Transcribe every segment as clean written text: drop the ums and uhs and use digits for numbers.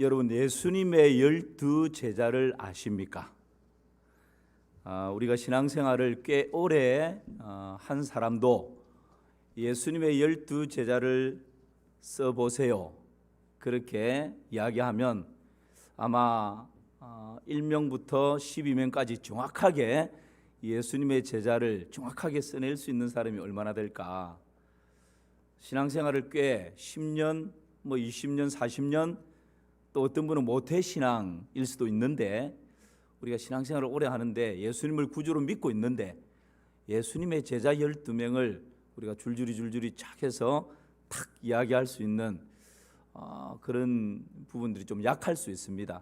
여러분, 예수님의 12제자를 아십니까? 우리가 신앙생활을 꽤 오래 한 사람도 예수님의 12제자를 써보세요, 그렇게 이야기하면 아마 1명부터 12명까지 정확하게 예수님의 제자를 정확하게 써낼 수 있는 사람이 얼마나 될까? 신앙생활을 꽤 10년, 20년, 40년, 또 어떤 분은 모태신앙일 수도 있는데, 우리가 신앙생활을 오래 하는데 예수님을 구주로 믿고 있는데 예수님의 제자 12명을 우리가 줄줄이 쫙 해서 탁 이야기할 수 있는 그런 부분들이 좀 약할 수 있습니다.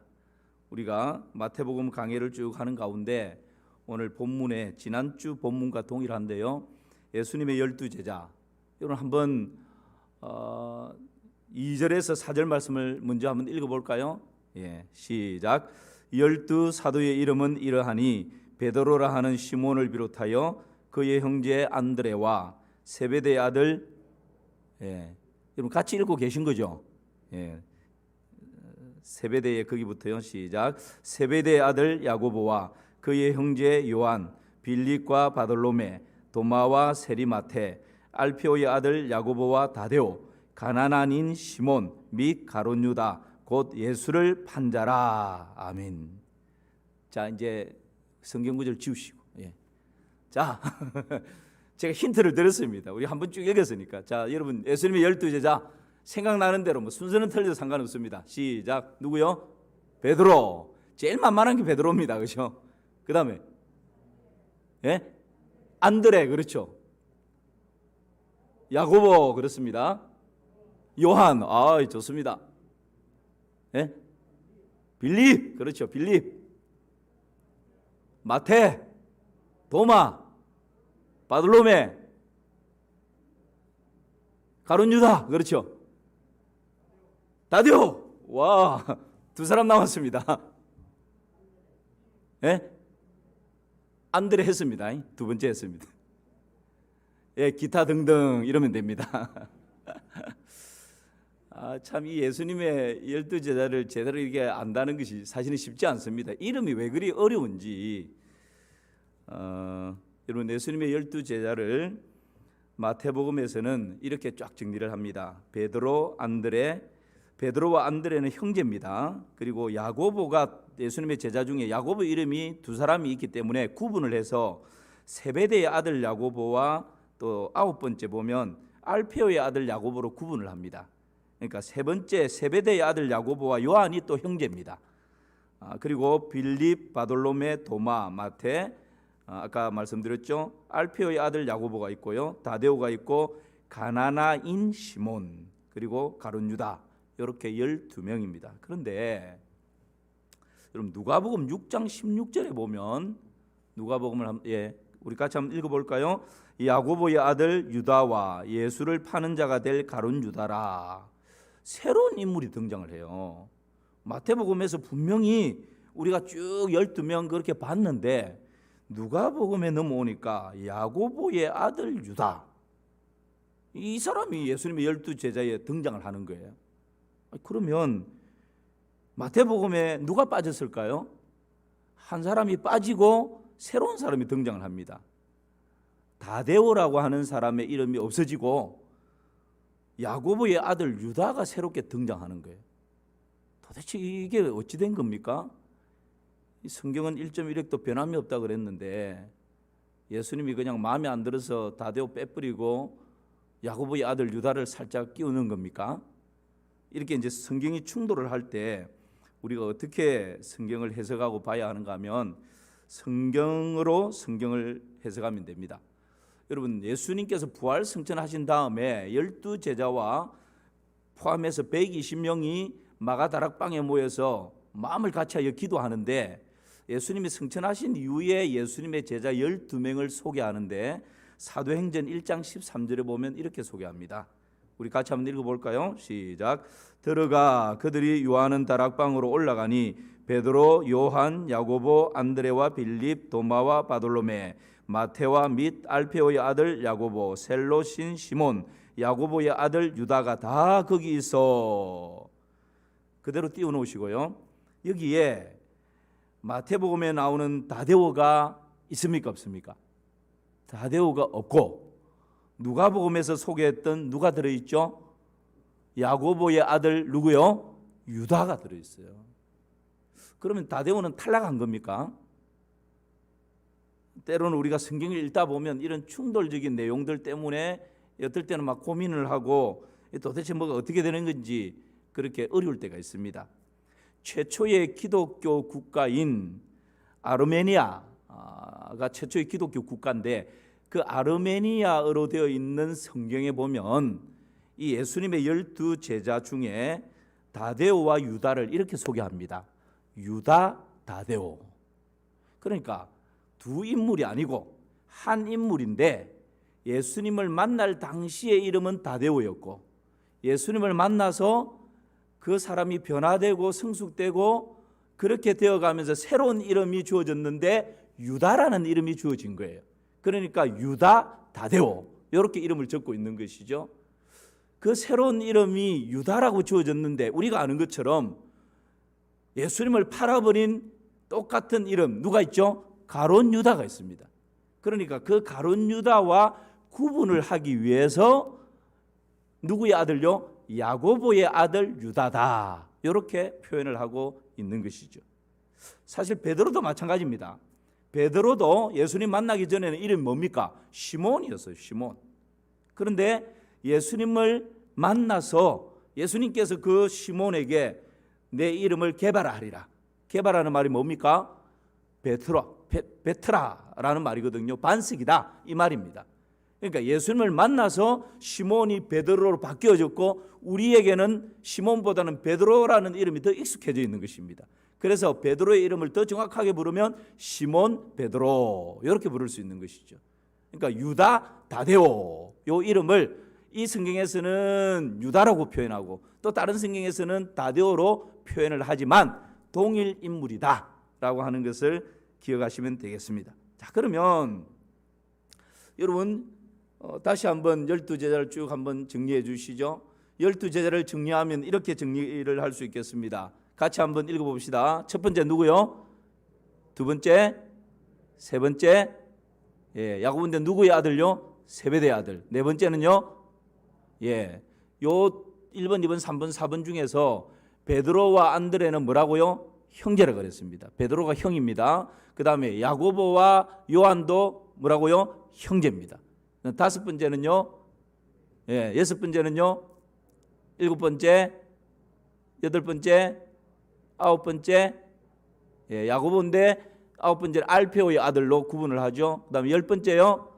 우리가 마태복음 강해를 쭉 하는 가운데 오늘 본문에 지난주 본문과 동일한데요, 예수님의 12제자, 여러분 한번 2절에서 4절 말씀을 먼저 한번 읽어볼까요? 시작. 12사도의 이름은 이러하니 베드로라 하는 시몬을 비롯하여 그의 형제 안드레와 세베대의 아들, 여러분 같이 읽고 계신 거죠? 세베대의, 거기부터요. 시작. 세베대의 아들 야고보와 그의 형제 요한, 빌립과 바돌로메, 도마와 세리마테, 알페오의 아들 야고보와 다데오, 가나안인 시몬 및 가룟 유다, 곧 예수를 판 자라. 아멘. 자, 이제 성경 구절 지우시고, 자, 제가 힌트를 드렸습니다. 우리 한번 쭉 읽었으니까. 자, 여러분, 예수님의 12제자 생각나는 대로 순서는 틀려도 상관없습니다. 시작. 누구요? 베드로. 제일 만만한 게 베드로입니다. 그렇죠? 그 다음에 안드레, 그렇죠? 야고보, 그렇습니다. 요한, 좋습니다. 빌립, 그렇죠. 빌립. 마태, 도마, 바돌로메, 가룟 유다, 그렇죠. 다데오. 와, 두 사람 남았습니다. 안드레 했습니다. 두 번째 했습니다. 기타 등등 이러면 됩니다. 참, 이 예수님의 12제자를 제대로 이렇게 안다는 것이 사실은 쉽지 않습니다. 이름이 왜 그리 어려운지, 여러분, 예수님의 12제자를 마태복음에서는 이렇게 쫙 정리를 합니다. 베드로, 안드레, 베드로와 안드레는 형제입니다. 그리고 야고보가 예수님의 제자 중에 야고보 이름이 두 사람이 있기 때문에 구분을 해서 세베대의 아들 야고보와 또 9번째 보면 알페오의 아들 야고보로 구분을 합니다. 그러니까 세 번째 세베대의 아들 야고보와 요한이 또 형제입니다. 그리고 빌립, 바돌로메, 도마, 마테, 아까 말씀드렸죠, 알페오의 아들 야고보가 있고요, 다데오가 있고 가나나인 시몬, 그리고 가룟 유다, 이렇게 12명입니다. 그런데 여러분, 누가복음 6장 16절에 보면, 누가복음을 우리 같이 한번 읽어볼까요? 야고보의 아들 유다와 예수를 파는 자가 될 가룟 유다라. 새로운 인물이 등장을 해요. 마태복음에서 분명히 우리가 쭉 12명 그렇게 봤는데 누가복음에 넘어오니까 야고보의 아들 유다, 이 사람이 예수님의 12제자에 등장을 하는 거예요. 그러면 마태복음에 누가 빠졌을까요? 한 사람이 빠지고 새로운 사람이 등장을 합니다. 다데오라고 하는 사람의 이름이 없어지고 야고보의 아들 유다가 새롭게 등장하는 거예요. 도대체 이게 어찌 된 겁니까? 성경은 1.1획도 변함이 없다 그랬는데 예수님이 그냥 마음에 안 들어서 다데오 빼버리고 야고보의 아들 유다를 살짝 끼우는 겁니까? 이렇게 이제 성경이 충돌을 할 때 우리가 어떻게 성경을 해석하고 봐야 하는가 하면 성경으로 성경을 해석하면 됩니다. 여러분, 예수님께서 부활 승천하신 다음에 12제자와 포함해서 120명이 마가다락방에 모여서 마음을 같이하여 기도하는데, 예수님이 승천하신 이후에 예수님의 제자 12명을 소개하는데 사도행전 1장 13절에 보면 이렇게 소개합니다. 우리 같이 한번 읽어볼까요? 시작. 들어가 그들이 요하는 다락방으로 올라가니 베드로, 요한, 야고보, 안드레와 빌립, 도마와 바돌로메, 마테와 및 알페오의 아들 야고보, 셀로신 시몬, 야고보의 아들 유다가 다 거기 있어. 그대로 띄워놓으시고요. 여기에 마태복음에 나오는 다데오가 있습니까 없습니까? 다데오가 없고 누가복음에서 소개했던 누가 들어있죠? 야고보의 아들 누구요? 유다가 들어있어요. 그러면 다데오는 탈락한 겁니까? 때로는 우리가 성경을 읽다 보면 이런 충돌적인 내용들 때문에 어떨 때는 막 고민을 하고 도대체 뭐가 어떻게 되는 건지 그렇게 어려울 때가 있습니다. 최초의 기독교 국가인 아르메니아가 최초의 기독교 국가인데 그 아르메니아어로 되어 있는 성경에 보면 이 예수님의 12 제자 중에 다데오와 유다를 이렇게 소개합니다. 유다, 다데오. 그러니까 두 인물이 아니고 한 인물인데 예수님을 만날 당시의 이름은 다데오였고 예수님을 만나서 그 사람이 변화되고 성숙되고 그렇게 되어가면서 새로운 이름이 주어졌는데 유다라는 이름이 주어진 거예요. 그러니까 유다, 다데오 이렇게 이름을 적고 있는 것이죠. 그 새로운 이름이 유다라고 주어졌는데 우리가 아는 것처럼 예수님을 팔아버린 똑같은 이름 누가 있죠? 가룟 유다가 있습니다. 그러니까 그 가룟 유다와 구분을 하기 위해서 누구의 아들요? 야고보의 아들 유다다. 이렇게 표현을 하고 있는 것이죠. 사실 베드로도 마찬가지입니다. 베드로도 예수님 만나기 전에는 이름이 뭡니까? 시몬이었어요. 시몬. 그런데 예수님을 만나서 예수님께서 그 시몬에게 내 이름을 개발하리라. 개발하는 말이 뭡니까? 베트라라는 말이거든요. 반석이다 이 말입니다. 그러니까 예수님을 만나서 시몬이 베드로로 바뀌어졌고 우리에게는 시몬보다는 베드로라는 이름이 더 익숙해져 있는 것입니다. 그래서 베드로의 이름을 더 정확하게 부르면 시몬 베드로 이렇게 부를 수 있는 것이죠. 그러니까 유다 다데오 이 이름을 이 성경에서는 유다라고 표현하고 또 다른 성경에서는 다데오로 표현을 하지만 동일 인물이다라고 하는 것을 기억하시면 되겠습니다. 자, 그러면 여러분 다시 한번 12제자를 쭉 한번 정리해 주시죠. 12제자를 정리하면 이렇게 정리를 할 수 있겠습니다. 같이 한번 읽어봅시다. 첫 번째 누구요? 두 번째, 세 번째, 야고보인데 누구의 아들요? 세베대의 아들. 네 번째는요? 요 1번, 2번, 3번, 4번 중에서 베드로와 안드레는 뭐라고요? 형제라 그랬습니다. 베드로가 형입니다. 그 다음에 야고보와 요한도 뭐라고요? 형제입니다. 다섯 번째는요? 여섯 번째는요? 일곱 번째, 여덟 번째, 아홉 번째, 야고보인데 아홉 번째는 알페오의 아들로 구분을 하죠. 그 다음에 열 번째요?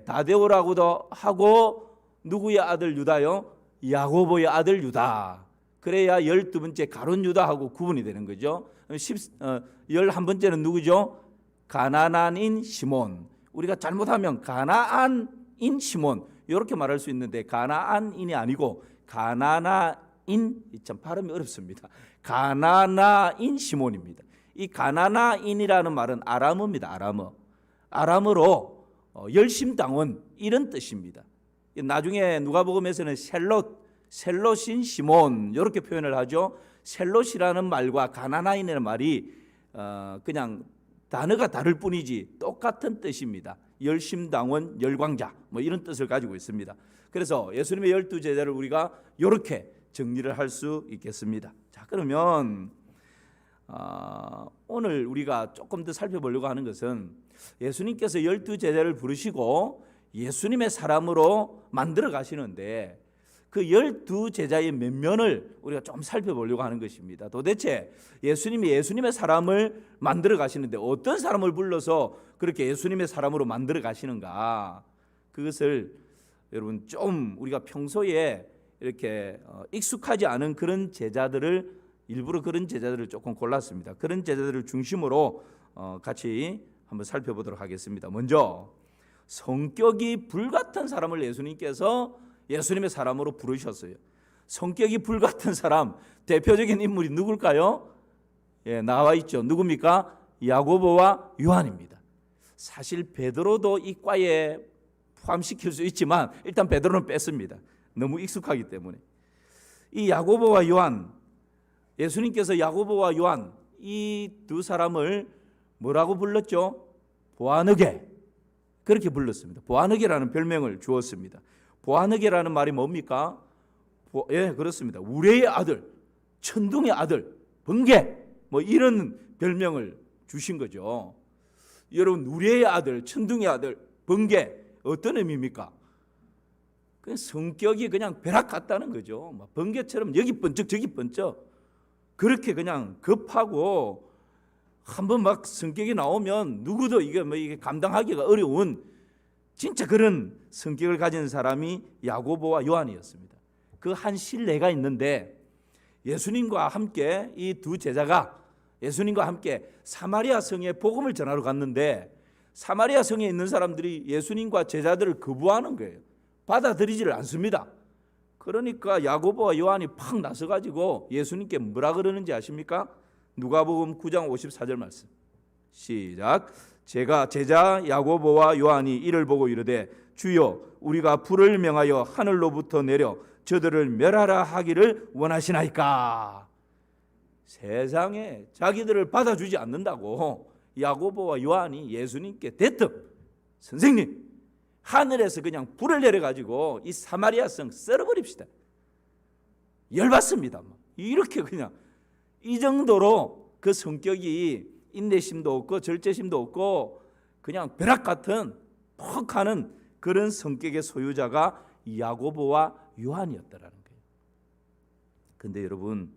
다데오라고도 하고 누구의 아들 유다요? 야고보의 아들 유다. 그래야 12번째 가룟 유다하고 구분이 되는 거죠. 11번째는 누구죠? 가나안인 시몬. 우리가 잘못하면 가나안인 시몬 이렇게 말할 수 있는데 가나안인이 아니고 가나나인, 참 발음이 어렵습니다. 가나나인 시몬입니다. 이 가나나인이라는 말은 아람어입니다. 아람어로 열심당원 이런 뜻입니다. 나중에 누가복음에서는 셀롯인 시몬 이렇게 표현을 하죠. 셀롯이라는 말과 가나나인이라는 말이 그냥 단어가 다를 뿐이지 똑같은 뜻입니다. 열심당원, 열광자 뭐 이런 뜻을 가지고 있습니다. 그래서 예수님의 12제자를 우리가 이렇게 정리를 할 수 있겠습니다. 자, 그러면 오늘 우리가 조금 더 살펴보려고 하는 것은 예수님께서 12제자를 부르시고 예수님의 사람으로 만들어 가시는데 그 12제자의 면면을 우리가 좀 살펴보려고 하는 것입니다. 도대체 예수님이 예수님의 사람을 만들어 가시는데 어떤 사람을 불러서 그렇게 예수님의 사람으로 만들어 가시는가, 그것을 여러분 좀 우리가 평소에 이렇게 익숙하지 않은 그런 제자들을, 일부러 그런 제자들을 조금 골랐습니다. 그런 제자들을 중심으로 같이 한번 살펴보도록 하겠습니다. 먼저 성격이 불같은 사람을 예수님께서 예수님의 사람으로 부르셨어요. 성격이 불같은 사람 대표적인 인물이 누굴까요? 나와 있죠. 누굽니까? 야고보와 요한입니다. 사실 베드로도 이 과에 포함시킬 수 있지만 일단 베드로는 뺐습니다. 너무 익숙하기 때문에. 이 야고보와 요한, 예수님께서 야고보와 요한 이 두 사람을 뭐라고 불렀죠? 보아너게, 그렇게 불렀습니다. 보아너게라는 별명을 주었습니다. 보아너게라는 말이 뭡니까? 예, 그렇습니다. 우레의 아들, 천둥의 아들, 번개, 뭐 이런 별명을 주신 거죠. 여러분, 우레의 아들, 천둥의 아들, 번개, 어떤 의미입니까? 그냥 성격이 그냥 벼락 같다는 거죠. 번개처럼 여기 번쩍 저기 번쩍, 그렇게 그냥 급하고 한번 막 성격이 나오면 누구도 이게 감당하기가 어려운 진짜 그런 성격을 가진 사람이 야고보와 요한이었습니다. 그 한 실례가 있는데, 예수님과 함께 이 두 제자가 예수님과 함께 사마리아 성에 복음을 전하러 갔는데, 사마리아 성에 있는 사람들이 예수님과 제자들을 거부하는 거예요. 받아들이지를 않습니다. 그러니까 야고보와 요한이 팍 나서가지고 예수님께 뭐라 그러는지 아십니까? 누가복음 9장 54절 말씀. 시작. 제가 제자 야고보와 요한이 이를 보고 이르되, 주여, 우리가 불을 명하여 하늘로부터 내려 저들을 멸하라 하기를 원하시나이까? 세상에 자기들을 받아주지 않는다고 야고보와 요한이 예수님께 대뜸, 선생님, 하늘에서 그냥 불을 내려가지고 이 사마리아 성 썰어버립시다. 열받습니다. 이렇게 그냥 이 정도로 그 성격이 인내심도 없고 절제심도 없고 그냥 벼락 같은 퍽하는 그런 성격의 소유자가 야고보와 요한이었다라는 거예요. 그런데 여러분,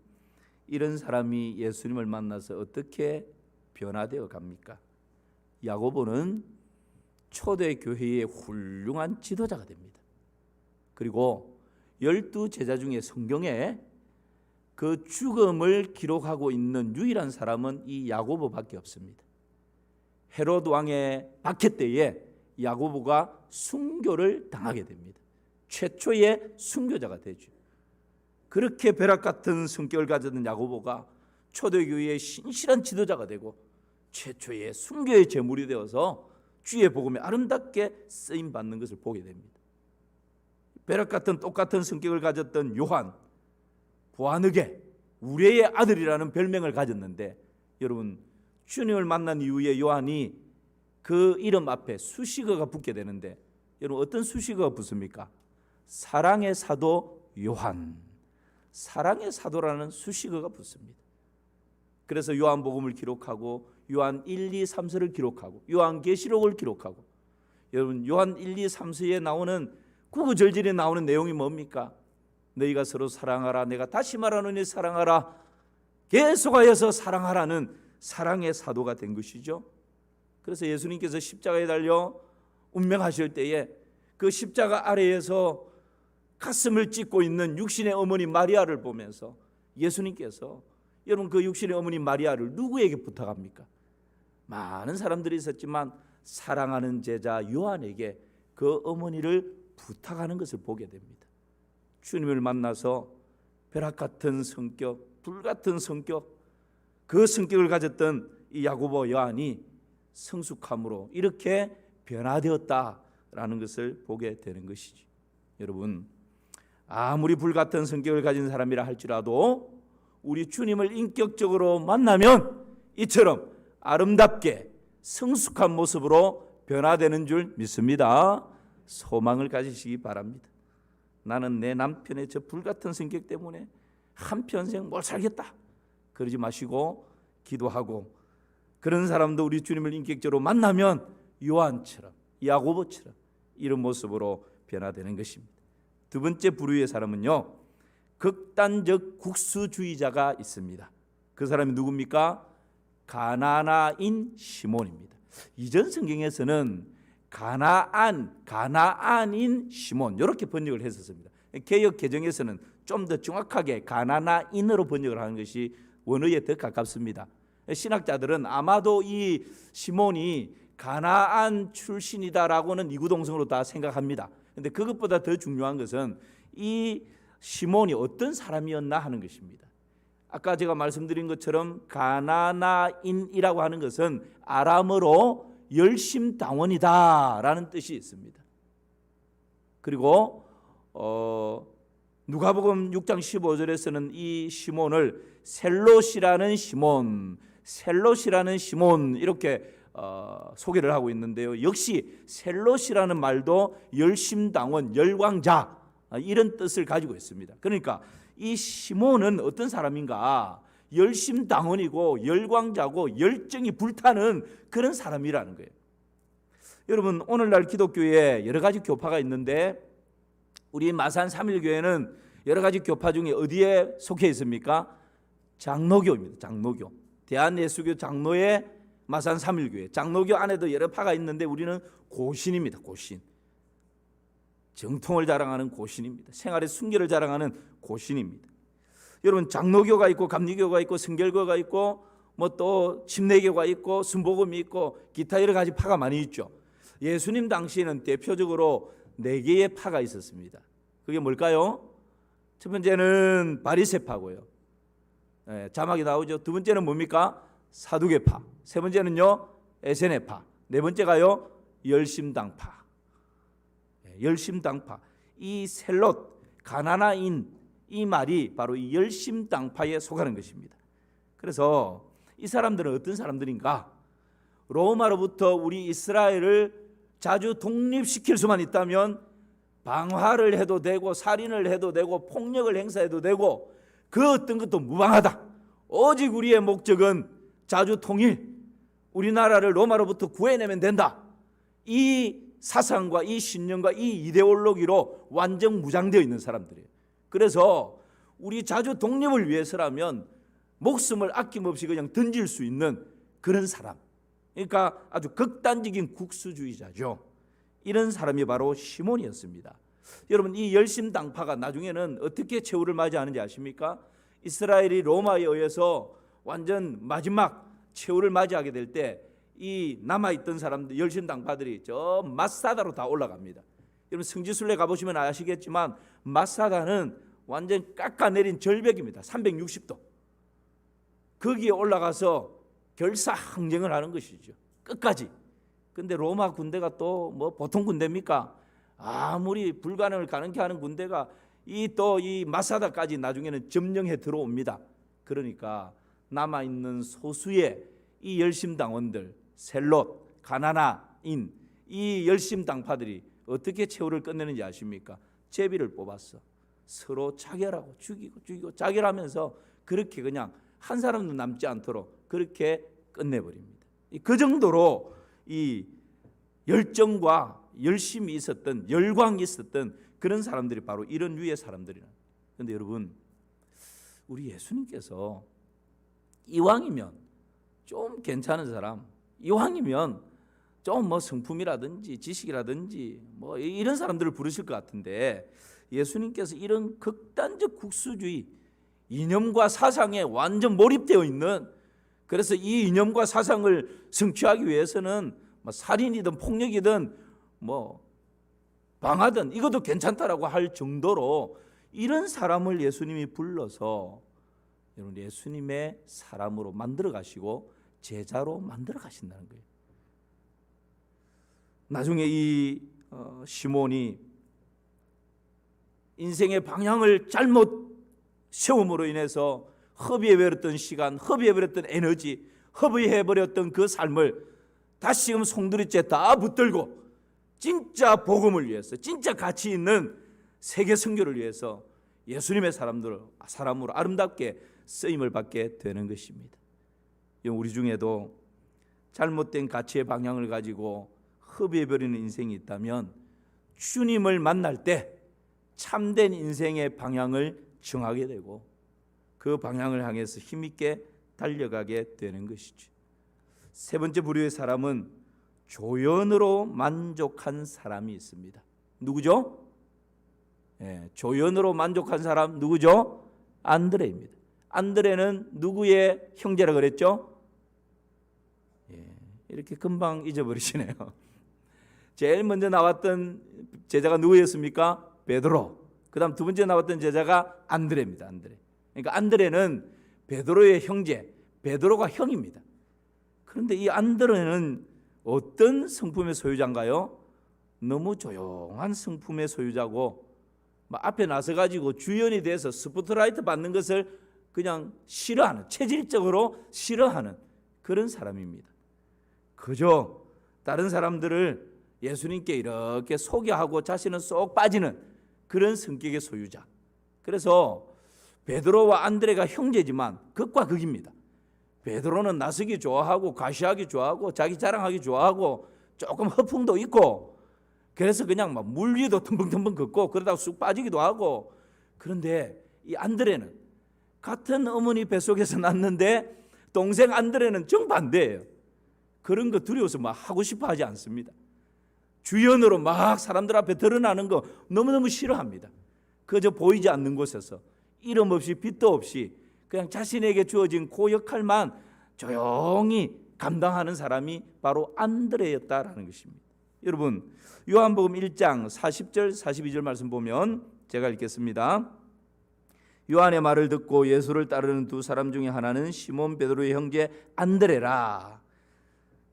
이런 사람이 예수님을 만나서 어떻게 변화되어 갑니까? 야고보는 초대교회의 훌륭한 지도자가 됩니다. 그리고 12 제자 중에 성경에 그 죽음을 기록하고 있는 유일한 사람은 이 야고보밖에 없습니다. 헤롯 왕의 박해 때에 야고보가 순교를 당하게 됩니다. 최초의 순교자가 되죠. 그렇게 벼락 같은 성격을 가졌던 야고보가 초대교회의 신실한 지도자가 되고 최초의 순교의 제물이 되어서 주의 복음에 아름답게 쓰임 받는 것을 보게 됩니다. 벼락 같은 똑같은 성격을 가졌던 요한, 보아너게, 우레의 아들이라는 별명을 가졌는데, 여러분, 주님을 만난 이후에 요한이 그 이름 앞에 수식어가 붙게 되는데, 여러분 어떤 수식어가 붙습니까? 사랑의 사도 요한, 사랑의 사도라는 수식어가 붙습니다. 그래서 요한복음을 기록하고 요한 1, 2, 3서를 기록하고 요한계시록을 기록하고, 여러분 요한 1, 2, 3서에 나오는 구구절절에 나오는 내용이 뭡니까? 너희가 서로 사랑하라, 내가 다시 말하노니 사랑하라, 계속하여서 사랑하라는 사랑의 사도가 된 것이죠. 그래서 예수님께서 십자가에 달려 운명하실 때에 그 십자가 아래에서 가슴을 찢고 있는 육신의 어머니 마리아를 보면서 예수님께서, 여러분 그 육신의 어머니 마리아를 누구에게 부탁합니까? 많은 사람들이 있었지만 사랑하는 제자 요한에게 그 어머니를 부탁하는 것을 보게 됩니다. 주님을 만나서 벼락 같은 성격, 불 같은 성격, 그 성격을 가졌던 이 야고보 요한이 성숙함으로 이렇게 변화되었다라는 것을 보게 되는 것이죠. 여러분, 아무리 불 같은 성격을 가진 사람이라 할지라도 우리 주님을 인격적으로 만나면 이처럼 아름답게 성숙한 모습으로 변화되는 줄 믿습니다. 소망을 가지시기 바랍니다. 나는 내 남편의 저 불같은 성격 때문에 한평생 못 살겠다, 그러지 마시고 기도하고, 그런 사람도 우리 주님을 인격적으로 만나면 요한처럼, 야고보처럼 이런 모습으로 변화되는 것입니다. 두 번째 부류의 사람은요, 극단적 국수주의자가 있습니다. 그 사람이 누굽니까? 가나나인 시몬입니다. 이전 성경에서는 가나안인 시몬 이렇게 번역을 했었습니다. 개역 개정에서는 좀 더 정확하게 가나나인으로 번역을 하는 것이 원어에 더 가깝습니다. 신학자들은 아마도 이 시몬이 가나안 출신이다라고는 이구동성으로 다 생각합니다. 그런데 그것보다 더 중요한 것은 이 시몬이 어떤 사람이었나 하는 것입니다. 아까 제가 말씀드린 것처럼 가나나인이라고 하는 것은 아람어로 열심당원이다라는 뜻이 있습니다. 그리고 누가복음 6장 15절에서는 이 시몬을 셀롯이라는 시몬 이렇게 소개를 하고 있는데요. 역시 셀롯이라는 말도 열심당원, 열광자 이런 뜻을 가지고 있습니다. 그러니까 이 시몬은 어떤 사람인가? 열심당원이고 열광자고 열정이 불타는 그런 사람이라는 거예요. 여러분, 오늘날 기독교에 여러 가지 교파가 있는데 우리 마산 3일교회는 여러 가지 교파 중에 어디에 속해 있습니까? 장로교입니다. 장로교. 대한예수교 장로의 마산 3일교회. 장로교 안에도 여러 파가 있는데 우리는 고신입니다. 고신. 정통을 자랑하는 고신입니다. 생활의 순결을 자랑하는 고신입니다. 여러분, 장로교가 있고 감리교가 있고 성결교가 있고 뭐 또 침례교가 있고 순복음이 있고 기타 여러 가지 파가 많이 있죠. 예수님 당시에는 대표적으로 4개의 파가 있었습니다. 그게 뭘까요? 첫 번째는 바리새파고요. 자막이 나오죠. 두 번째는 뭡니까? 사두개파. 세 번째는요, 에세네파. 네 번째가요, 열심당파. 열심당파. 이 셀롯, 가나나인 이 말이 바로 이 열심당파에 속하는 것입니다. 그래서 이 사람들은 어떤 사람들인가? 로마로부터 우리 이스라엘을 자주 독립시킬 수만 있다면 방화를 해도 되고 살인을 해도 되고 폭력을 행사해도 되고 그 어떤 것도 무방하다. 오직 우리의 목적은 자주 통일, 우리나라를 로마로부터 구해내면 된다. 이 사상과 이 신념과 이 이데올로기로 완전 무장되어 있는 사람들이에요. 그래서 우리 자주 독립을 위해서라면 목숨을 아낌없이 그냥 던질 수 있는 그런 사람. 그러니까 아주 극단적인 국수주의자죠. 이런 사람이 바로 시몬이었습니다. 여러분, 이 열심당파가 나중에는 어떻게 최후를 맞이하는지 아십니까? 이스라엘이 로마에 의해서 완전 마지막 최후를 맞이하게 될 때 이 남아있던 사람들, 열심당파들이 저 마사다로 다 올라갑니다. 여러분, 성지순례 가보시면 아시겠지만 마사다는 완전 깎아내린 절벽입니다. 360도. 거기에 올라가서 결사항쟁을 하는 것이죠. 끝까지. 근데 로마 군대가 또 뭐 보통 군대입니까? 아무리 불가능을 가능케 하는 군대가 이 마사다까지 나중에는 점령해 들어옵니다. 그러니까 남아있는 소수의 이 열심당원들, 셀롯, 가나나인 이 열심당파들이 어떻게 최후를 끝내는지 아십니까? 제비를 뽑았어. 서로 자결하고 죽이고 자결하면서 그렇게 그냥 한 사람도 남지 않도록 그렇게 끝내버립니다. 그 정도로 이 열정과 열심이 있었던, 열광이 있었던 그런 사람들이 바로 이런 류의 사람들이라. 그런데 여러분, 우리 예수님께서 이왕이면 좀 괜찮은 사람, 이왕이면 좀 뭐 성품이라든지 지식이라든지 뭐 이런 사람들을 부르실 것 같은데 예수님께서 이런 극단적 국수주의 이념과 사상에 완전 몰입되어 있는, 그래서 이 이념과 사상을 성취하기 위해서는 뭐 살인이든 폭력이든 뭐 방하든 이것도 괜찮다라고 할 정도로 이런 사람을 예수님이 불러서 여러분 예수님의 사람으로 만들어 가시고 제자로 만들어 가신다는 거예요. 나중에 이 시몬이 인생의 방향을 잘못 세움으로 인해서 허비해버렸던 시간, 허비해버렸던 에너지, 허비해버렸던 그 삶을 다시금 송두리째 다 붙들고 진짜 복음을 위해서, 진짜 가치 있는 세계 선교를 위해서 예수님의 사람으로 아름답게 쓰임을 받게 되는 것입니다. 우리 중에도 잘못된 가치의 방향을 가지고 허비해버리는 인생이 있다면 주님을 만날 때 참된 인생의 방향을 정하게 되고 그 방향을 향해서 힘있게 달려가게 되는 것이죠. 세 번째 부류의 사람은 조연으로 만족한 사람이 있습니다. 누구죠? 조연으로 만족한 사람 누구죠? 안드레입니다. 안드레는 누구의 형제라 그랬죠? 이렇게 금방 잊어버리시네요. 제일 먼저 나왔던 제자가 누구였습니까? 베드로. 그 다음 두 번째 나왔던 제자가 안드레입니다. 안드레. 그러니까 안드레는 베드로의 형제, 베드로가 형입니다. 그런데 이 안드레는 어떤 성품의 소유자인가요? 너무 조용한 성품의 소유자고 앞에 나서가지고 주연이 돼서 스포트라이트 받는 것을 그냥 싫어하는, 체질적으로 싫어하는 그런 사람입니다. 그저 다른 사람들을 예수님께 이렇게 소개하고 자신은 쏙 빠지는 그런 성격의 소유자. 그래서 베드로와 안드레가 형제지만 극과 극입니다. 베드로는 나서기 좋아하고 과시하기 좋아하고 자기 자랑하기 좋아하고 조금 허풍도 있고, 그래서 그냥 막 물 위도 덤벙덤벙 걷고 그러다가 쑥 빠지기도 하고. 그런데 이 안드레는 같은 어머니 뱃속에서 났는데 동생 안드레는 정반대예요. 그런 거 두려워서 막 하고 싶어 하지 않습니다. 주연으로 막 사람들 앞에 드러나는 거 너무너무 싫어합니다. 그저 보이지 않는 곳에서 이름 없이 빛도 없이 그냥 자신에게 주어진 그 역할만 조용히 감당하는 사람이 바로 안드레였다라는 것입니다. 여러분, 요한복음 1장 40절 42절 말씀 보면 제가 읽겠습니다. 요한의 말을 듣고 예수를 따르는 두 사람 중에 하나는 시몬 베드로의 형제 안드레라.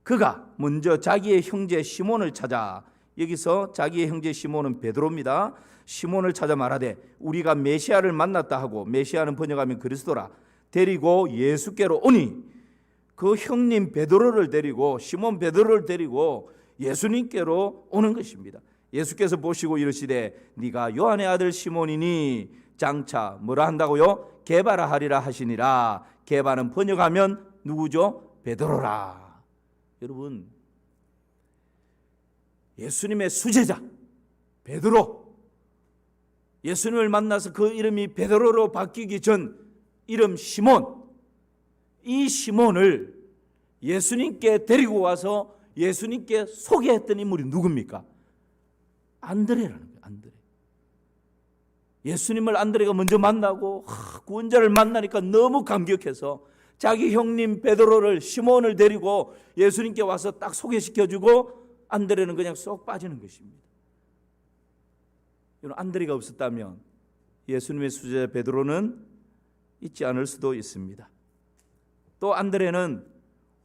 그가 먼저 자기의 형제 시몬을 찾아, 여기서 자기의 형제 시몬은 베드로입니다. 시몬을 찾아 말하되 우리가 메시아를 만났다 하고, 메시아는 번역하면 그리스도라, 데리고 예수께로 오니, 그 형님 베드로를 데리고, 시몬 베드로를 데리고 예수님께로 오는 것입니다. 예수께서 보시고 이르시되 네가 요한의 아들 시몬이니 장차 뭐라 한다고요? 게바라 하리라 하시니라. 게바는 번역하면 누구죠? 베드로라. 여러분, 예수님의 수제자 베드로, 예수님을 만나서 그 이름이 베드로로 바뀌기 전 이름 시몬, 이 시몬을 예수님께 데리고 와서 예수님께 소개했던 인물이 누굽니까? 안드레라는 거예요. 안드레. 예수님을 안드레가 먼저 만나고 구원자를 만나니까 너무 감격해서 자기 형님 베드로를, 시몬을 데리고 예수님께 와서 딱 소개시켜주고 안드레는 그냥 쏙 빠지는 것입니다. 여러분, 안드레가 없었다면 예수님의 수제자 베드로는 있지 않을 수도 있습니다. 또 안드레는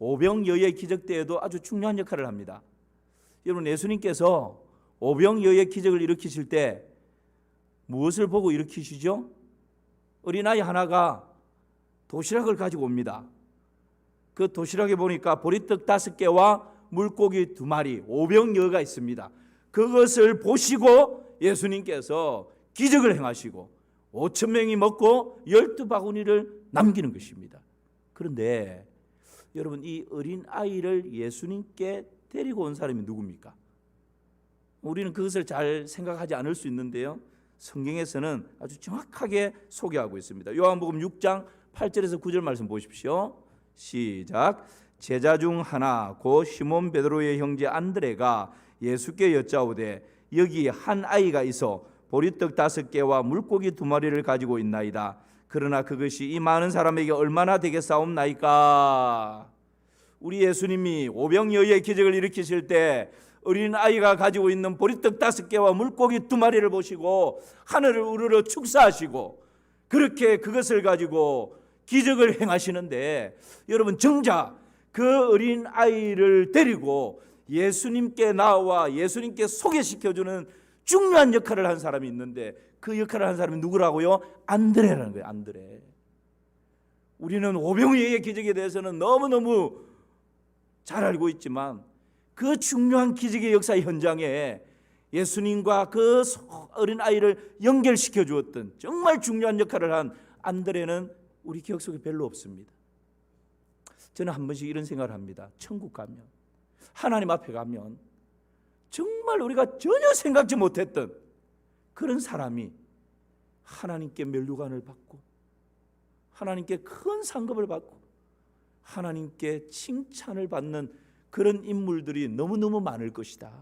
오병이어의 기적 때에도 아주 중요한 역할을 합니다. 여러분, 예수님께서 오병이어의 기적을 일으키실 때 무엇을 보고 일으키시죠? 어린아이 하나가 도시락을 가지고 옵니다. 그 도시락에 보니까 보리떡 5개와 물고기 2마리, 오병이어가 있습니다. 그것을 보시고 예수님께서 기적을 행하시고 5,000명이 먹고 12바구니를 남기는 것입니다. 그런데 여러분, 이 어린아이를 예수님께 데리고 온 사람이 누굽니까? 우리는 그것을 잘 생각하지 않을 수 있는데요, 성경에서는 아주 정확하게 소개하고 있습니다. 요한복음 6장 8절에서 9절 말씀 보십시오. 시작. 제자 중 하나 곧 시몬 베드로의 형제 안드레가 예수께 여짜오되 여기 한 아이가 있어 보리떡 5개와 물고기 2마리를 가지고 있나이다. 그러나 그것이 이 많은 사람에게 얼마나 되겠사옵나이까? 우리 예수님이 오병이어의 기적을 일으키실 때 어린아이가 가지고 있는 보리떡 5개와 물고기 2마리를 보시고 하늘을 우러러 축사하시고 그렇게 그것을 가지고 기적을 행하시는데, 여러분, 정작 그 어린아이를 데리고 예수님께 나와 예수님께 소개시켜주는 중요한 역할을 한 사람이 있는데, 그 역할을 한 사람이 누구라고요? 안드레라는 거예요. 안드레. 우리는 오병이어의 기적에 대해서는 너무너무 잘 알고 있지만 그 중요한 기적의 역사의 현장에 예수님과 그 어린아이를 연결시켜 주었던 정말 중요한 역할을 한 안드레는 우리 기억 속에 별로 없습니다. 저는 한 번씩 이런 생각을 합니다. 천국 가면, 하나님 앞에 가면 정말 우리가 전혀 생각지 못했던 그런 사람이 하나님께 면류관을 받고 하나님께 큰 상급을 받고 하나님께 칭찬을 받는 그런 인물들이 너무너무 많을 것이다.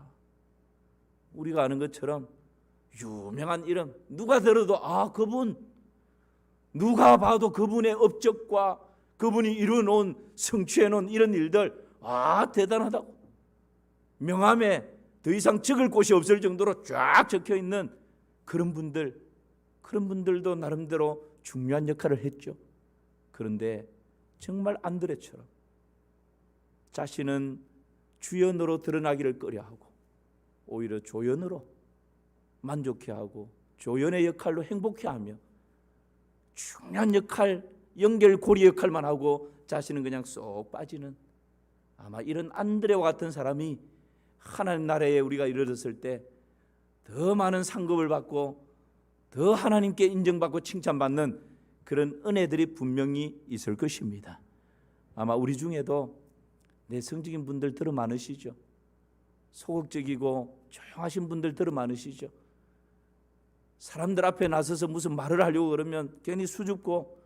우리가 아는 것처럼 유명한 이름, 누가 들어도 그분, 누가 봐도 그분의 업적과 그분이 이루어놓은, 성취해놓은 이런 일들, 대단하다고, 명함에 더 이상 적을 곳이 없을 정도로 쫙 적혀있는 그런 분들도 나름대로 중요한 역할을 했죠. 그런데 정말 안드레처럼 자신은 주연으로 드러나기를 꺼려하고 오히려 조연으로 만족해하고 조연의 역할로 행복해하며 중요한 역할, 연결고리 역할만 하고 자신은 그냥 쏙 빠지는, 아마 이런 안드레와 같은 사람이 하나님 나라에 우리가 이르렀을 때 더 많은 상급을 받고 더 하나님께 인정받고 칭찬받는 그런 은혜들이 분명히 있을 것입니다. 아마 우리 중에도 내성적인 분들 들어 많으시죠. 소극적이고 조용하신 분들 들어 많으시죠. 사람들 앞에 나서서 무슨 말을 하려고 그러면 괜히 수줍고,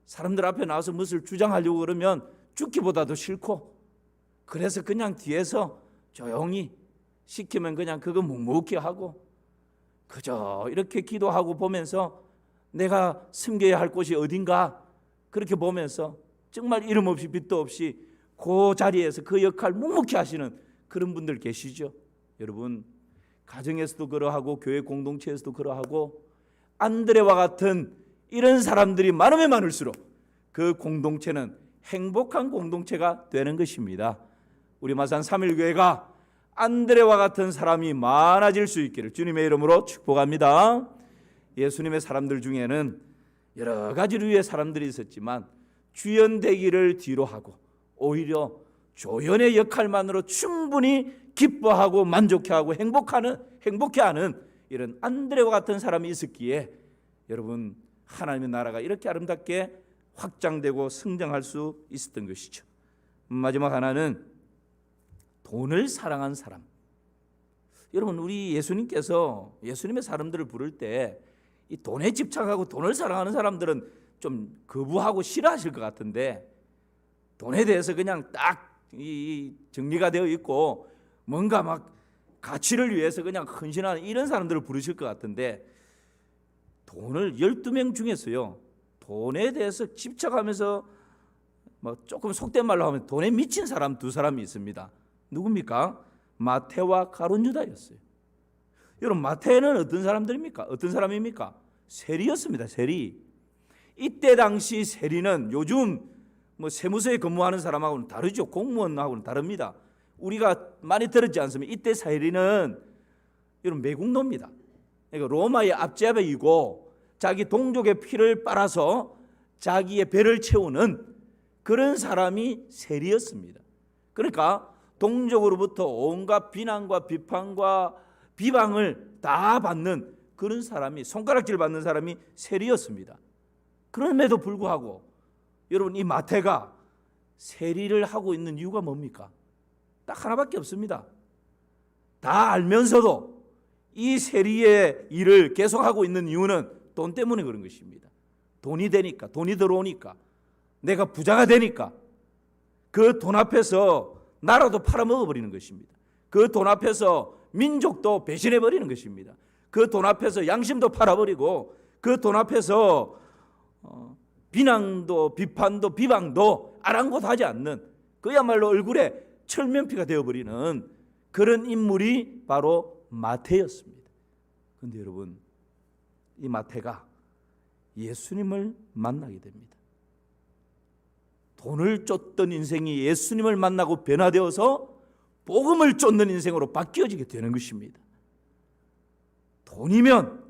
사람들 앞에 나와서 무엇을 주장하려고 그러면 죽기보다도 싫고, 그래서 그냥 뒤에서 조용히 시키면 그냥 그거 묵묵히 하고, 그저 이렇게 기도하고 보면서 내가 섬겨야 할 곳이 어딘가 그렇게 보면서 정말 이름 없이 빛도 없이 그 자리에서 그 역할 묵묵히 하시는 그런 분들 계시죠. 여러분, 가정에서도 그러하고 교회 공동체에서도 그러하고, 안드레와 같은 이런 사람들이 많으면 많을수록 그 공동체는 행복한 공동체가 되는 것입니다. 우리 마산 3일교회가 안드레와 같은 사람이 많아질 수 있기를 주님의 이름으로 축복합니다. 예수님의 사람들 중에는 여러 가지 류의 사람들이 있었지만 주연되기를 뒤로 하고 오히려 조연의 역할만으로 충분히 기뻐하고 만족해하고 행복해하는 이런 안드레와 같은 사람이 있었기에 여러분, 하나님의 나라가 이렇게 아름답게 확장되고 성장할 수 있었던 것이죠. 마지막 하나는 돈을 사랑한 사람. 여러분, 우리 예수님께서 예수님의 사람들을 부를 때 이 돈에 집착하고 돈을 사랑하는 사람들은 좀 거부하고 싫어하실 것 같은데, 돈에 대해서 그냥 딱 정리가 되어 있고 뭔가 막 가치를 위해서 그냥 헌신하는 이런 사람들을 부르실 것 같은데, 돈을 12명 중에서요, 돈에 대해서 집착하면서 뭐 조금 속된 말로 하면 돈에 미친 사람 두 사람이 있습니다. 누굽니까? 마태와 가룟 유다였어요. 여러분, 마태는 어떤 사람들입니까? 어떤 사람입니까? 세리였습니다. 세리. 이때 당시 세리는 요즘 뭐 세무서에 근무하는 사람하고는 다르죠. 공무원하고는 다릅니다. 우리가 많이 들었지 않습니까? 이때 세리는 여러분 매국노입니다. 그러니까 로마의 압제배이고 자기 동족의 피를 빨아서 자기의 배를 채우는 그런 사람이 세리였습니다. 그러니까 동족으로부터 온갖 비난과 비판과 비방을 다 받는 그런 사람이, 손가락질 받는 사람이 세리였습니다. 그럼에도 불구하고 여러분, 이 마태가 세리를 하고 있는 이유가 뭡니까? 딱 하나밖에 없습니다. 다 알면서도 이 세리의 일을 계속하고 있는 이유는 돈 때문에 그런 것입니다. 돈이 되니까, 돈이 들어오니까, 내가 부자가 되니까 그 돈 앞에서 나라도 팔아먹어버리는 것입니다. 그 돈 앞에서 민족도 배신해버리는 것입니다. 그 돈 앞에서 양심도 팔아버리고 그 돈 앞에서 비난도 비판도 비방도 아랑곳하지 않는, 그야말로 얼굴에 철면피가 되어버리는 그런 인물이 바로 마태였습니다. 그런데 여러분, 이 마태가 예수님을 만나게 됩니다. 돈을 쫓던 인생이 예수님을 만나고 변화되어서 복음을 쫓는 인생으로 바뀌어지게 되는 것입니다. 돈이면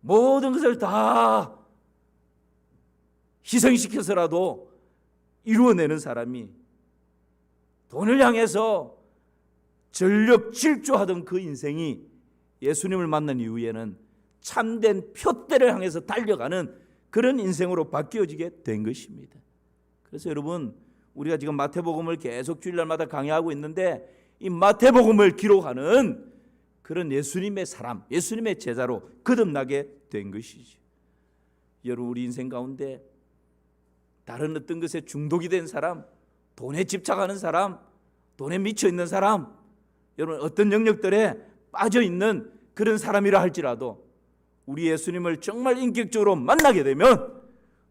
모든 것을 다 희생시켜서라도 이루어내는 사람이 돈을 향해서 전력 질주하던 그 인생이 예수님을 만난 이후에는 참된 표대를 향해서 달려가는 그런 인생으로 바뀌어지게 된 것입니다. 그래서 여러분, 우리가 지금 마태복음을 계속 주일날마다 강의하고 있는데 이 마태복음을 기록하는 그런 예수님의 사람, 예수님의 제자로 거듭나게 된 것이죠. 여러분, 우리 인생 가운데 다른 어떤 것에 중독이 된 사람, 돈에 집착하는 사람, 돈에 미쳐 있는 사람, 여러분 어떤 영역들에 빠져 있는 그런 사람이라 할지라도 우리 예수님을 정말 인격적으로 만나게 되면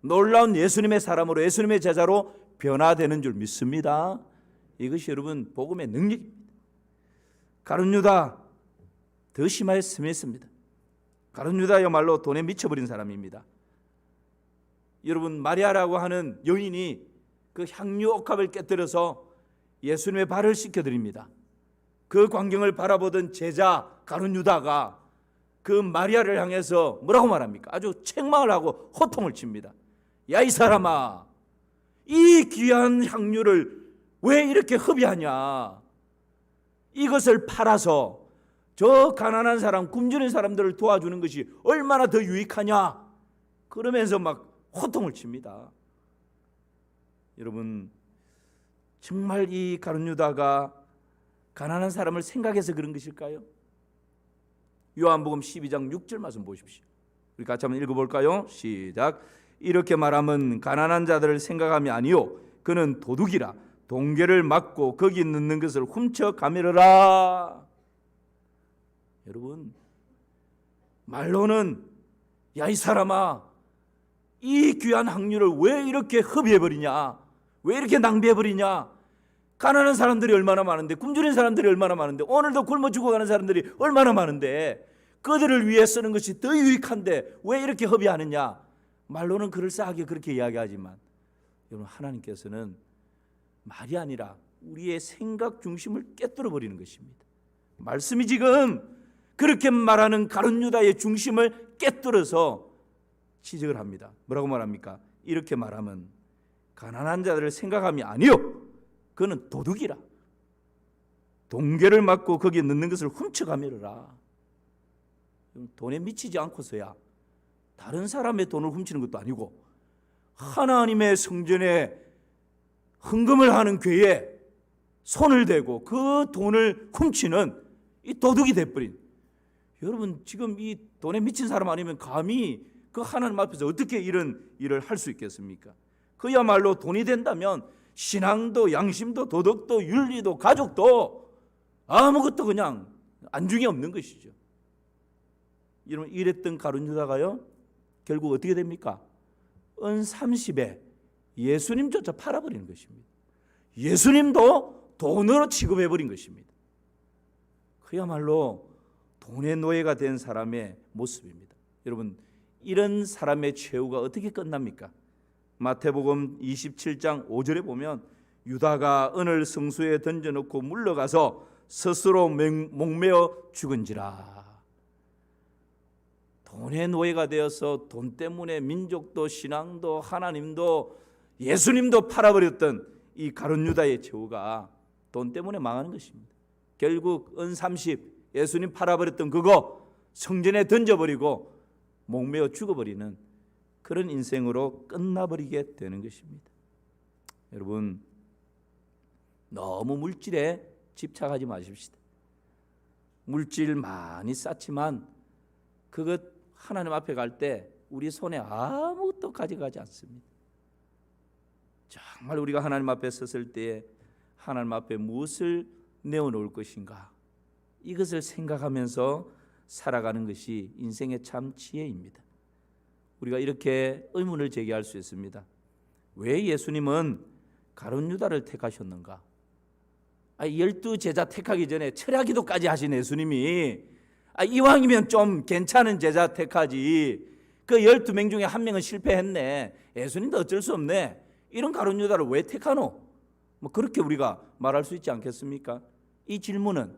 놀라운 예수님의 사람으로, 예수님의 제자로 변화되는 줄 믿습니다. 이것이 여러분 복음의 능력입니다. 가룟 유다 더 심했습니다. 가룟 유다야말로 돈에 미쳐버린 사람입니다. 여러분, 마리아라고 하는 여인이 그 향유 옥합을 깨뜨려서 예수님의 발을 씻겨드립니다. 그 광경을 바라보던 제자 가룟 유다가 그 마리아를 향해서 뭐라고 말합니까? 아주 책망을 하고 호통을 칩니다. 야, 이 사람아, 이 귀한 향유를 왜 이렇게 허비하냐? 이것을 팔아서 저 가난한 사람, 굶주린 사람들을 도와주는 것이 얼마나 더 유익하냐? 그러면서 막 호통을 칩니다. 여러분, 정말 이 가룟 유다가 가난한 사람을 생각해서 그런 것일까요? 요한복음 12장 6절 말씀 보십시오. 우리 같이 한번 읽어볼까요? 시작. 이렇게 말하면 가난한 자들을 생각함이 아니요 그는 도둑이라 동계를 막고 거기 넣는 것을 훔쳐 가매르라. 여러분, 말로는 야, 이 사람아, 이 귀한 향유를 왜 이렇게 허비해버리냐? 왜 이렇게 낭비해버리냐? 가난한 사람들이 얼마나 많은데, 굶주린 사람들이 얼마나 많은데, 오늘도 굶어 죽어가는 사람들이 얼마나 많은데, 그들을 위해 쓰는 것이 더 유익한데 왜 이렇게 허비하느냐? 말로는 그럴싸하게 그렇게 이야기하지만 여러분, 하나님께서는 말이 아니라 우리의 생각 중심을 깨뜨려 버리는 것입니다. 말씀이 지금 그렇게 말하는 가룟 유다의 중심을 깨뜨려서 지적을 합니다. 뭐라고 말합니까? 이렇게 말하면 가난한 자들을 생각함이 아니요 그는 도둑이라 동계를 막고 거기에 넣는 것을 훔쳐가매르라. 돈에 미치지 않고서야 다른 사람의 돈을 훔치는 것도 아니고 하나님의 성전에 헌금을 하는 궤에 손을 대고 그 돈을 훔치는 이 도둑이 돼버린, 여러분, 지금 이 돈에 미친 사람 아니면 감히 그 하나님 앞에서 어떻게 이런 일을 할 수 있겠습니까? 그야말로 돈이 된다면 신앙도 양심도 도덕도 윤리도 가족도 아무것도 그냥 안중에 없는 것이죠. 여러분, 이랬던 가룟 유다가요 결국 어떻게 됩니까? 은 30에 예수님조차 팔아버리는 것입니다. 예수님도 돈으로 취급해버린 것입니다. 그야말로 돈의 노예가 된 사람의 모습입니다. 여러분, 이런 사람의 최후가 어떻게 끝납니까? 마태복음 27장 5절에 보면 유다가 은을 성수에 던져놓고 물러가서 스스로 목매어 죽은지라. 돈의 노예가 되어서 돈 때문에 민족도 신앙도 하나님도 예수님도 팔아버렸던 이 가룟 유다의 최후가 돈 때문에 망하는 것입니다. 결국 은 30 예수님 팔아버렸던 그거 성전에 던져버리고 목매어 죽어버리는 그런 인생으로 끝나버리게 되는 것입니다. 여러분, 너무 물질에 집착하지 마십시다. 물질 많이 쌓지만 그것 하나님 앞에 갈 때 우리 손에 아무것도 가져가지 않습니다. 정말 우리가 하나님 앞에 섰을 때에 하나님 앞에 무엇을 내어놓을 것인가, 이것을 생각하면서 살아가는 것이 인생의 참 지혜입니다. 우리가 이렇게 의문을 제기할 수 있습니다. 왜 예수님은 가룟 유다를 택하셨는가? 12제자 택하기 전에 철야기도까지 하신 예수님이 이왕이면 좀 괜찮은 제자 택하지, 그 12명 중에 한 명은 실패했네, 예수님도 어쩔 수 없네, 이런 가룟 유다를 왜 택하노? 뭐 그렇게 우리가 말할 수 있지 않겠습니까? 이 질문은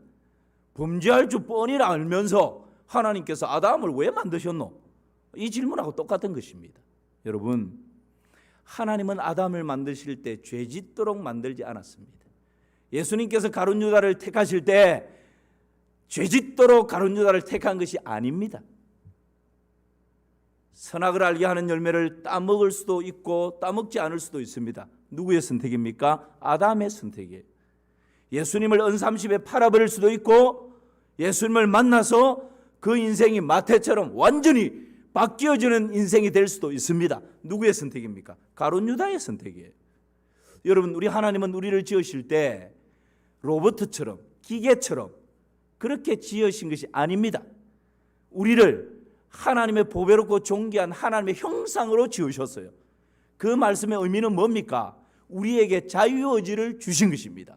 범죄할 줄 뻔히 알면서 하나님께서 아담을 왜 만드셨노? 이 질문하고 똑같은 것입니다. 여러분, 하나님은 아담을 만드실 때 죄짓도록 만들지 않았습니다. 예수님께서 가룟 유다를 택하실 때 죄짓도록 가룟 유다를 택한 것이 아닙니다. 선악을 알게 하는 열매를 따먹을 수도 있고 따먹지 않을 수도 있습니다. 누구의 선택입니까? 아담의 선택이에요. 예수님을 은30에 팔아버릴 수도 있고 예수님을 만나서 그 인생이 마태처럼 완전히 바뀌어지는 인생이 될 수도 있습니다. 누구의 선택입니까? 가룟 유다의 선택이에요. 여러분, 우리 하나님은 우리를 지으실 때 로봇처럼 기계처럼 그렇게 지으신 것이 아닙니다. 우리를 하나님의 보배롭고 존귀한 하나님의 형상으로 지으셨어요. 그 말씀의 의미는 뭡니까? 우리에게 자유의지를 주신 것입니다.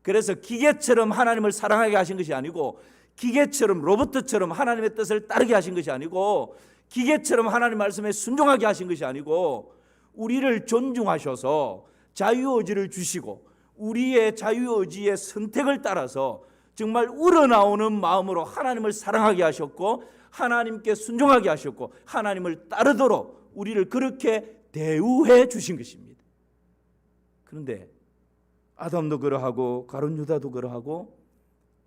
그래서 기계처럼 하나님을 사랑하게 하신 것이 아니고, 기계처럼 로봇처럼 하나님의 뜻을 따르게 하신 것이 아니고, 기계처럼 하나님 말씀에 순종하게 하신 것이 아니고, 우리를 존중하셔서 자유의지를 주시고 우리의 자유의지의 선택을 따라서 정말 우러나오는 마음으로 하나님을 사랑하게 하셨고 하나님께 순종하게 하셨고 하나님을 따르도록 우리를 그렇게 대우해 주신 것입니다. 그런데 아담도 그러하고 가룟 유다도 그러하고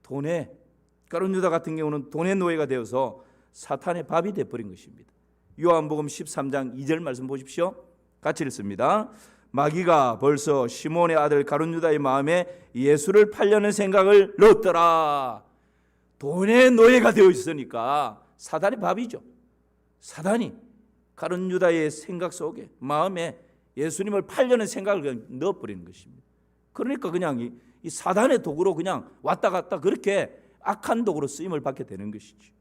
가룟 유다 같은 경우는 돈의 노예가 되어서 사탄의 밥이 되어버린 것입니다. 요한복음 13장 2절 말씀 보십시오. 같이 읽습니다. 마귀가 벌써 시몬의 아들 가룟 유다의 마음에 예수를 팔려는 생각을 넣었더라. 돈의 노예가 되어 있으니까 사단의 밥이죠. 사단이 가룟 유다의 생각 속에 마음에 예수님을 팔려는 생각을 넣어버리는 것입니다. 그러니까 그냥 이 사단의 도구로 그냥 왔다 갔다 그렇게 악한 도구로 쓰임을 받게 되는 것이죠.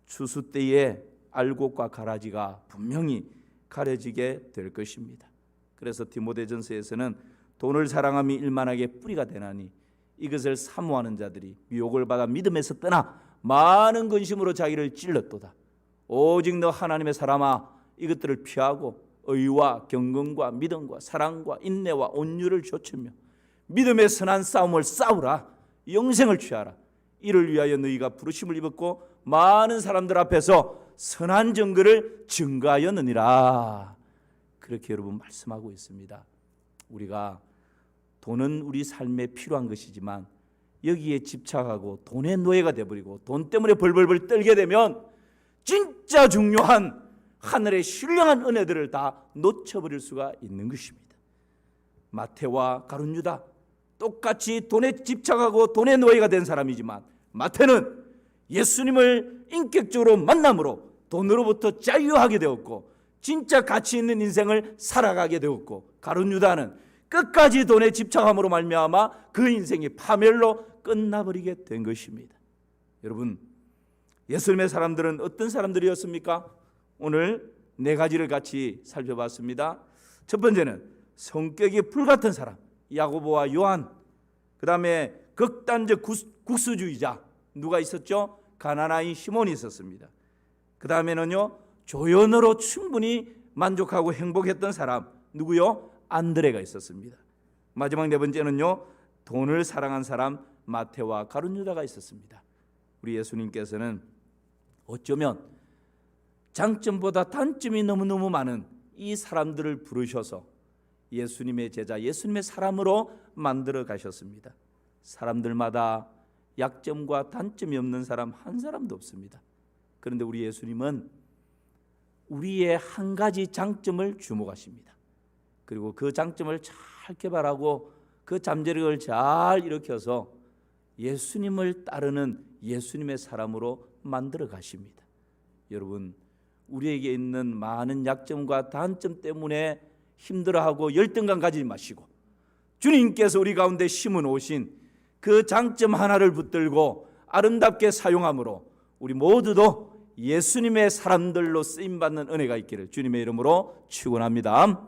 추수 때에 알곡과 가라지가 분명히 가려지게 될 것입니다. 그래서 디모데전서에서는 돈을 사랑함이 일만하게 뿌리가 되나니 이것을 사모하는 자들이 유혹을 받아 믿음에서 떠나 많은 근심으로 자기를 찔렀도다. 오직 너 하나님의 사람아 이것들을 피하고 의와 경건과 믿음과 사랑과 인내와 온유를 좇으며 믿음의 선한 싸움을 싸우라. 영생을 취하라. 이를 위하여 너희가 부르심을 입었고 많은 사람들 앞에서 선한 증거를 증거하였느니라. 그렇게 여러분 말씀하고 있습니다. 우리가 돈은 우리 삶에 필요한 것이지만 여기에 집착하고 돈의 노예가 되어버리고 돈 때문에 벌벌벌 떨게 되면 진짜 중요한 하늘의 신령한 은혜들을 다 놓쳐버릴 수가 있는 것입니다. 마태와 가룟 유다 똑같이 돈에 집착하고 돈의 노예가 된 사람이지만 마태는 예수님을 인격적으로 만남으로 돈으로부터 자유하게 되었고 진짜 가치 있는 인생을 살아가게 되었고 가룟 유다는 끝까지 돈에 집착함으로 말미암아 그 인생이 파멸로 끝나버리게 된 것입니다. 여러분, 예수님의 사람들은 어떤 사람들이었습니까? 오늘 네 가지를 같이 살펴봤습니다. 첫 번째는 성격이 불같은 사람, 야고보와 요한. 그 다음에 극단적 국수주의자, 누가 있었죠? 가나나인 시몬이 있었습니다. 그 다음에는요, 조연으로 충분히 만족하고 행복했던 사람, 누구요? 안드레가 있었습니다. 마지막 네 번째는요, 돈을 사랑한 사람 마태와 가룟 유다가 있었습니다. 우리 예수님께서는 어쩌면 장점보다 단점이 너무너무 많은 이 사람들을 부르셔서 예수님의 제자, 예수님의 사람으로 만들어 가셨습니다. 사람들마다 약점과 단점이 없는 사람 한 사람도 없습니다. 그런데 우리 예수님은 우리의 한 가지 장점을 주목하십니다. 그리고 그 장점을 잘 개발하고 그 잠재력을 잘 일으켜서 예수님을 따르는 예수님의 사람으로 만들어 가십니다. 여러분, 우리에게 있는 많은 약점과 단점 때문에 힘들어하고 열등감 가지지 마시고 주님께서 우리 가운데 심어 놓으신 그 장점 하나를 붙들고 아름답게 사용함으로 우리 모두도 예수님의 사람들로 쓰임받는 은혜가 있기를 주님의 이름으로 축원합니다.